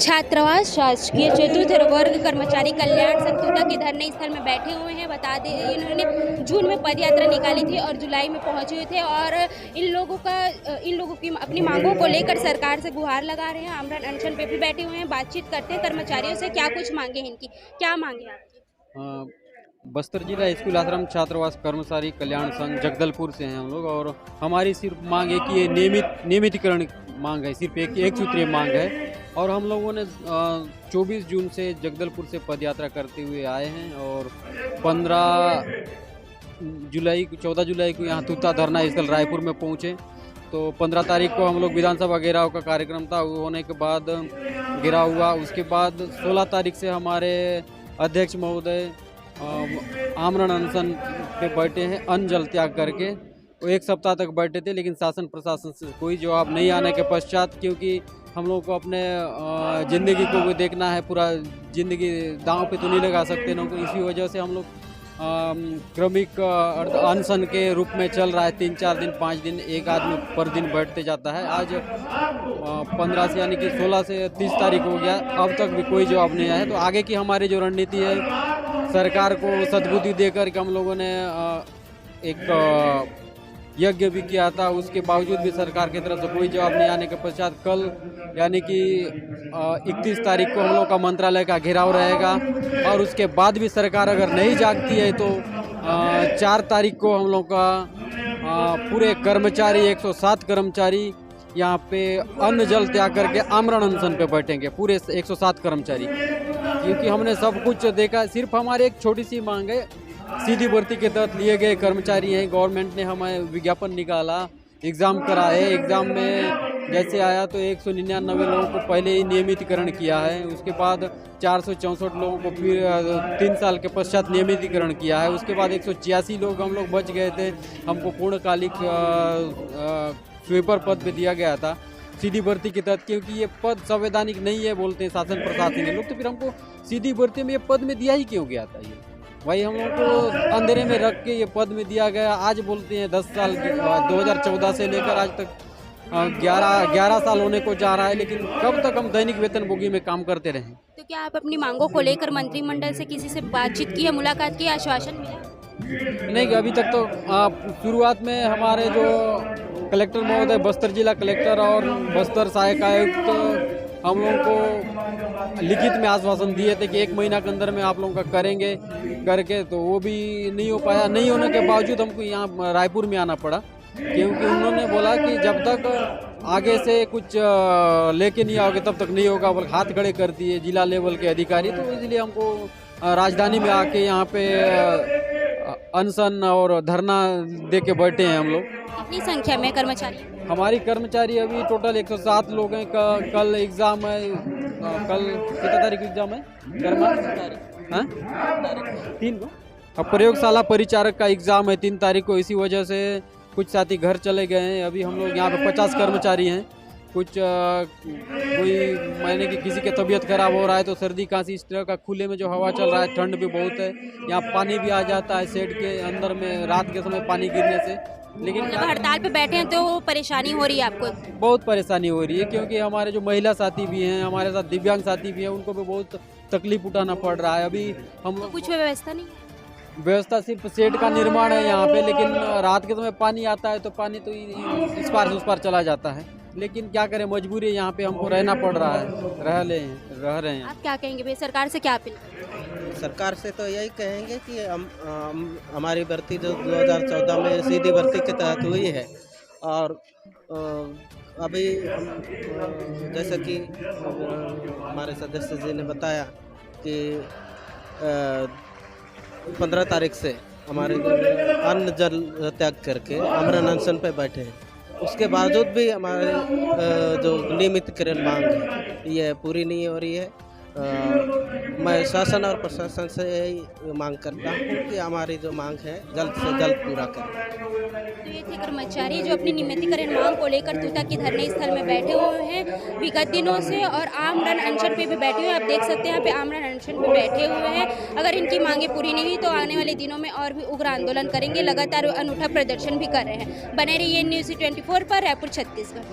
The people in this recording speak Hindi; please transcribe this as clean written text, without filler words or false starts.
छात्रावास शासकीय चतुर्थ वर्ग कर्मचारी कल्याण संघ तूता के धरने स्थल में बैठे हुए हैं। बता दें, इन्होंने जून में पदयात्रा निकाली थी और जुलाई में पहुंचे हुए थे और इन लोगों की अपनी मांगों को लेकर सरकार से गुहार लगा रहे हैं। आमरण अनशन पे भी बैठे हुए हैं। बातचीत करते हैं कर्मचारियों से, क्या कुछ मांगे हैं इनकी, क्या मांगे आपकी। बस्तर जिला स्कूल आश्रम छात्रावास कर्मचारी कल्याण संघ जगदलपुर से हैं हम लोग। और हमारी सिर्फ मांग है कि ये नियमितीकरण मांग है, सिर्फ एक सूत्रीय मांग है। और हम लोगों ने 24 जून से जगदलपुर से पदयात्रा करते हुए आए हैं और 14 जुलाई को यहाँ तूता धरना स्थल रायपुर में पहुँचे। तो 15 तारीख को हम लोग विधानसभा घेराव का कार्यक्रम था, वो होने के बाद घेराव हुआ। उसके बाद 16 तारीख से हमारे अध्यक्ष महोदय आमरण अनशन पे बैठे हैं, अन्न जल त्याग करके। वो 1 सप्ताह तक बैठे थे, लेकिन शासन प्रशासन से कोई जवाब नहीं आने के पश्चात, क्योंकि हम लोग को अपने ज़िंदगी को भी देखना है, पूरा ज़िंदगी दांव पे तो नहीं लगा सकते ना। इसी वजह से हम लोग क्रमिक अनशन के रूप में चल रहा है। 3-4 दिन 5 दिन एक आदमी पर दिन बैठते जाता है। आज 15 से यानी कि 16 से 30 तारीख हो गया, अब तक भी कोई जवाब नहीं आया है। तो आगे की हमारी जो रणनीति है, सरकार को सद्बुद्धि देकर के हम लोगों ने एक यज्ञ भी किया था। उसके बावजूद भी सरकार की तरफ से कोई जवाब नहीं आने के पश्चात कल यानी कि 31 तारीख को हम लोग का मंत्रालय का घेराव रहेगा। और उसके बाद भी सरकार अगर नहीं जागती है तो 4 तारीख को हम लोग का पूरे कर्मचारी 107 कर्मचारी यहाँ पे अन्न जल त्याग करके आमरण अनशन पे बैठेंगे, पूरे 107 कर्मचारी। क्योंकि हमने सब कुछ देखा, सिर्फ हमारी एक छोटी सी मांग है। सीधी भर्ती के तहत लिए गए कर्मचारी हैं, गवर्नमेंट ने हमें विज्ञापन निकाला, एग्ज़ाम कराए। एग्ज़ाम में जैसे आया तो 199 लोगों को पहले ही नियमितीकरण किया है। उसके बाद 464 लोगों को फिर 3 साल के पश्चात नियमितीकरण किया है। उसके बाद 186 लोग हम लोग बच गए थे, हमको पूर्णकालिक स्वीपर पद पे दिया गया था सीधी भर्ती के तहत। क्योंकि ये पद संवैधानिक नहीं है बोलते हैं शासन प्रशासन के लोग, तो फिर हमको सीधी भर्ती में ये पद में दिया ही क्यों गया था। ये वही हम लोग को अंधेरे में रख के ये पद में दिया गया। आज बोलते हैं 10 साल 2014 से लेकर आज तक 11 साल होने को जा रहा है, लेकिन कब तक हम दैनिक वेतनभोगी में काम करते रहें। तो क्या आप अपनी मांगों को लेकर मंत्रिमंडल से किसी से बातचीत की है, मुलाकात की, आश्वासन मिला? नहीं, अभी तक तो शुरुआत में हमारे जो कलेक्टर महोदय, बस्तर जिला कलेक्टर और बस्तर सहायक आयुक्त हम लोगों को लिखित में आश्वासन दिए थे कि 1 महीना के अंदर में आप लोगों का करेंगे करके, तो वो भी नहीं हो पाया। नहीं होने के बावजूद हमको यहाँ रायपुर में आना पड़ा, क्योंकि उन्होंने बोला कि जब तक आगे से कुछ लेके नहीं आओगे तब तक नहीं होगा, बल्कि हाथ खड़े कर दिए जिला लेवल के अधिकारी। तो इसलिए हमको राजधानी में आके यहाँ पे अनशन और धरना दे के बैठे हैं हम लोग। कितनी संख्या में कर्मचारी? हमारी कर्मचारी अभी टोटल 107 लोग हैं। कल एग्ज़ाम है, कल कितना तारीख एग्ज़ाम है? 3 को। अब प्रयोगशाला परिचारक का एग्ज़ाम है 3 तारीख को। इसी वजह से कुछ साथी घर चले गए हैं। अभी हम लोग यहाँ पे 50 कर्मचारी हैं। कुछ कोई मायने कि किसी की तबीयत खराब हो रहा है तो सर्दी खांसी इस तरह का, खुले में जो हवा चल रहा है, ठंड भी बहुत है, यहाँ पानी भी आ जाता है शेड के अंदर में रात के समय पानी गिरने से। लेकिन जब हड़ताल पे बैठे हैं तो परेशानी हो रही है आपको? बहुत परेशानी हो रही है, क्योंकि हमारे जो महिला साथी भी हैं, हमारे साथ दिव्यांग साथी भी हैं, उनको भी बहुत तकलीफ उठाना पड़ रहा है। अभी हम लोग कुछ व्यवस्था नहीं? व्यवस्था सिर्फ शेड का निर्माण है यहाँ पे, लेकिन रात के समय पानी आता है तो पानी तो इस पार से उस पार चला जाता है। लेकिन क्या करें, मजबूरी है, यहाँ पे हमको रहना पड़ रहा है, रह रहे हैं। आप क्या कहेंगे भाई, सरकार से क्या अपील? सरकार से तो यही कहेंगे कि हमारी भर्ती जो 2014 में सीधी भर्ती के तहत हुई है, और अभी जैसा कि हमारे सदस्य जी ने बताया कि 15 तारीख से हमारे अन्न जल त्याग करके आमरण अनशन पे बैठे हैं। उसके बावजूद भी हमारे जो नियमितीकरण मांग है ये पूरी नहीं हो रही है। मैं शासन और प्रशासन से यही मांग करता हूँ कि हमारी जो मांग है जल्द से जल्द पूरा करें। तो ये थे कर्मचारी जो अपनी नियमितीकरण मांग को लेकर तूता के धरने स्थल में बैठे हुए हैं विगत दिनों से, और आमरण अनशन पे भी बैठे हुए हैं। आप देख सकते हैं यहाँ पे आमरण अनशन पे बैठे हुए हैं। अगर इनकी मांगे पूरी नहीं हुई तो आने वाले दिनों में और भी उग्र आंदोलन करेंगे, लगातार अनूठा प्रदर्शन भी कर रहे हैं। बने रहिए न्यूज़ 24 पर, रायपुर, छत्तीसगढ़।